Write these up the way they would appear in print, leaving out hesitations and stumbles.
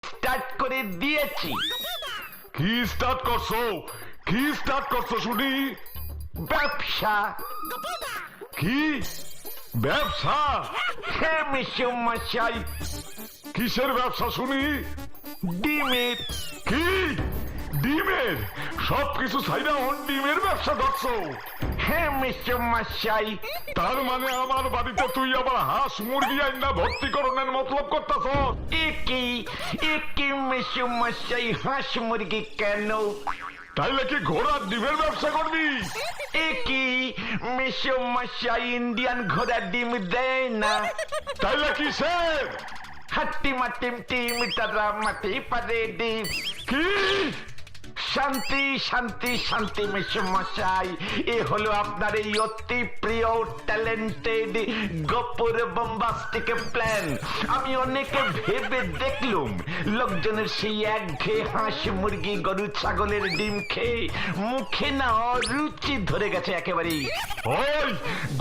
Start করে দিয়েছি। কি স্টার্ট করছো? কি স্টার্ট করছো শুনি? ব্যবসা। কি ব্যবসা? হ্যাঁ মেসোমশাই, কিসের ব্যবসা শুনি? ডিমের। কি ডিমের? সবকিছু ছাইরা ডিমের ব্যবসা ধরছো? হ্যাঁ মেসোমশাই। তার মানে আমার বাড়িতে তুই আবার হাঁস মুরগি আইনা ভর্তি করণের মতলব করতেছ? একই মেসোমশাই, হাঁস মুরগি কেন? তাইলে কি ঘোড়ার ডিমের ব্যবসা করবি? একই মেসোমশাই, ইন্ডিয়ান ঘোড়ার ডিম দেয় না। তাইলে কিসের? হাট্টি মাটিম টিম তারা মাটি পারে ডিম। কি? শান্তি শান্তি শান্তি মেসোমশাই, এ হলো আপনার এই অতি প্রিয় ট্যালেন্টেড গপুর বোম্বাস্টিক প্ল্যান। আমি অনেকে ভেবে দেখলুম লোকজনের সেই একঘেয়ে হাঁস মুরগি গরু ছাগলের ডিম খেয়ে মুখে না অরুচি ধরে গেছে একেবারেই। ওই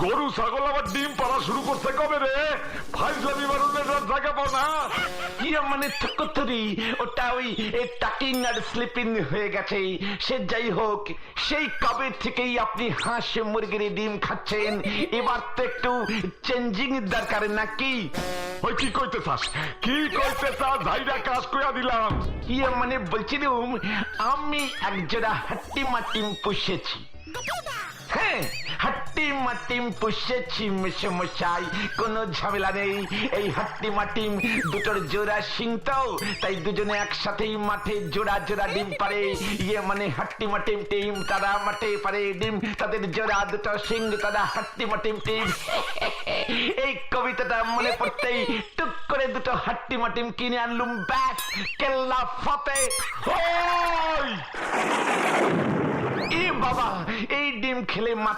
গরু ছাগল আবার ডিম পাড়া শুরু করছে কবে রে? ফাইজলামি বারুদের জায়গা পাও না? ইয়ে মানে থকতরি, ওটা ওই টাকিং আর স্লিপিং হয়ে গেছে। সে যাই হোক, সেই কবে থেকেই আপনি হাঁস মুরগির ডিম খাচ্ছেন, এবার তো একটু চেঞ্জিং দরকার নাকি? ওই কি কইতে চাস? কি কইতে চাস? ভাইরা কাজ কইয়া দিলাম। ইয়ে মানে বলছিলাম, আমি একজোড়া হাট্টি মাটিম পুষেছি। হ্যাঁ, হাট্টি মাটিম পুষেছি মেসোমশাই, কোনো ঝামেলা নেই। এই হাট্টি মাটিম দুটোর জোড়া সিং তো, তাই দুজনে একসাথেই মাঠে জোড়া জোড়া ডিম পারে। ইয়ে মানে হাট্টি মাটিম টিম, তারা মাঠে পারে ডিম, তাদের জোড়া দুটো সিং, তারা হাট্টি মাটিম টিম। এই কবিতাটা মনে পড়তেই টুক করে দুটো হাট্টি মাটিম কিনে আনলুম, ব্যাস কেল্লা ফতে। ওই এ বাবা, এই ডিম খেলে মাথা